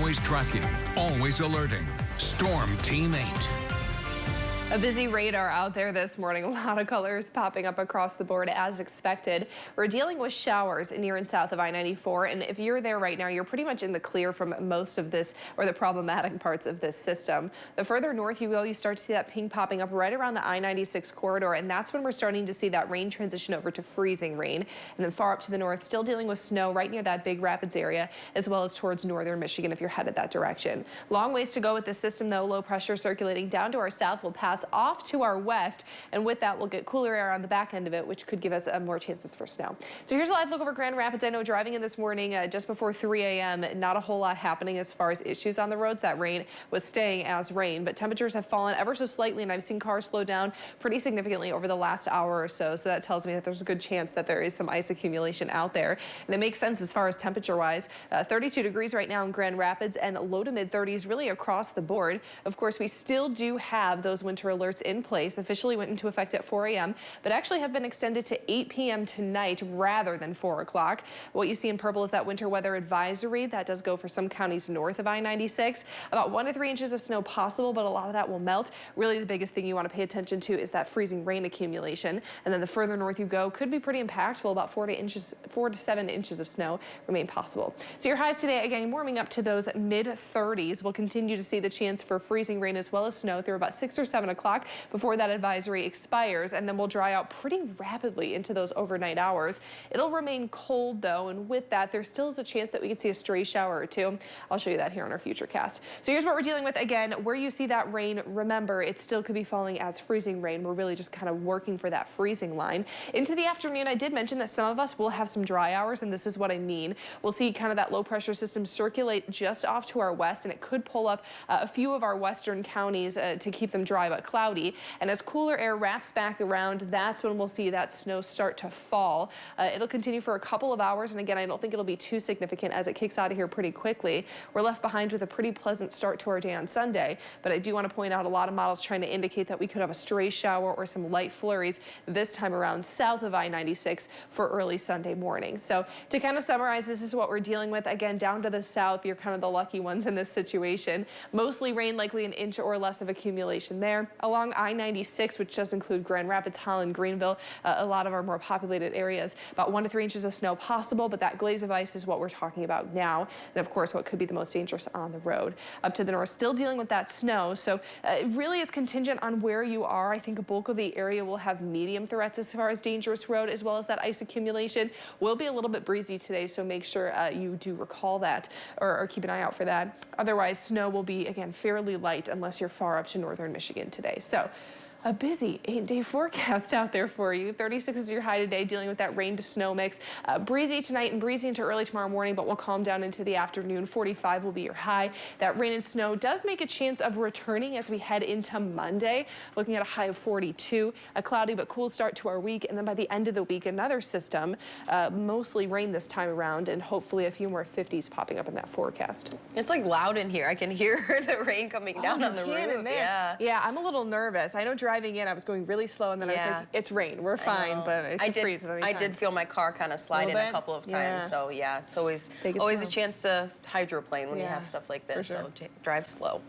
always tracking, always alerting. Storm Team 8. A busy radar out there this morning. A lot of colors popping up across the board as expected. We're dealing with showers near and south of I-94, and if you're there right now, you're pretty much in the clear from most of this, or the problematic parts of this system. The further north you go, you start to see that pink popping up right around the I-96 corridor, and that's when we're starting to see that rain transition over to freezing rain. And then far up to the north, still dealing with snow right near that Big Rapids area, as well as towards northern Michigan if you're headed that direction. Long ways to go with this system, though. Low pressure circulating down to our south will pass off to our west, and with that we'll get cooler air on the back end of it, which could give us more chances for snow. So here's a live look over Grand Rapids. I know driving in this morning just before 3 a.m. not a whole lot happening as far as issues on the roads. That rain was staying as rain, but temperatures have fallen ever so slightly, and I've seen cars slow down pretty significantly over the last hour or so. So that tells me that there's a good chance that there is some ice accumulation out there, and it makes sense as far as temperature wise. 32 degrees right now in Grand Rapids, and low to mid 30s really across the board. Of course, we still do have those winter alerts in place. Officially went into effect at 4 a.m., but actually have been extended to 8 p.m. tonight rather than 4 o'clock. What you see in purple is that winter weather advisory. That does go for some counties north of I-96. About 1 to 3 inches of snow possible, but a lot of that will melt. Really, the biggest thing you want to pay attention to is that freezing rain accumulation. And then the further north you go, could be pretty impactful. About 4 to 7 inches of snow remain possible. So your highs today, again, warming up to those mid 30s. We'll continue to see the chance for freezing rain as well as snow through about 6 or 7 o'clock before that advisory expires, and then we'll dry out pretty rapidly into those overnight hours. It'll remain cold though, and with that there still is a chance that we could see a stray shower or two. I'll show you that here on our future cast. So here's what we're dealing with. Again, where you see that rain, remember it still could be falling as freezing rain. We're really just kind of working for that freezing line. Into the afternoon, I did mention that some of us will have some dry hours, and this is what I mean. We'll see kind of that low pressure system circulate just off to our west, and it could pull up a few of our western counties to keep them dry but cloudy. And as cooler air wraps back around, that's when we'll see that snow start to fall. It'll continue for a couple of hours, and again, I don't think it'll be too significant as it kicks out of here pretty quickly. We're left behind with a pretty pleasant start to our day on Sunday, but I do want to point out a lot of models trying to indicate that we could have a stray shower or some light flurries this time around south of I-96 for early Sunday morning. So to kind of summarize, this is what we're dealing with. Again, down to the south, you're kind of the lucky ones in this situation. Mostly rain, likely an inch or less of accumulation there. Along I-96, which does include Grand Rapids, Holland, Greenville, a lot of our more populated areas, about 1 to 3 inches of snow possible, but that glaze of ice is what we're talking about now. And of course, what could be the most dangerous on the road. Up to the north, still dealing with that snow. So it really is contingent on where you are. I think a bulk of the area will have medium threats as far as dangerous road, as well as that ice accumulation. Will be a little bit breezy today, so make sure you do recall that or keep an eye out for that. Otherwise, snow will be, again, fairly light unless you're far up to northern Michigan today. So a busy 8-day forecast out there for you. 36 is your high today, dealing with that rain to snow mix. Breezy tonight and breezy into early tomorrow morning, but we'll calm down into the afternoon. 45 will be your high. That rain and snow does make a chance of returning as we head into Monday, looking at a high of 42. A cloudy but cool start to our week, and then by the end of the week, another system, mostly rain this time around, and hopefully a few more 50s popping up in that forecast. It's like loud in here. I can hear the rain coming down on the roof. Yeah, I'm a little nervous. I know driving in, I was going really slow, and then I was like, it's rain, we're fine, but it could freeze at any time. I did feel my car kind of slide in a couple of times, so yeah, it's always a chance to hydroplane when you have stuff like this, so drive slow.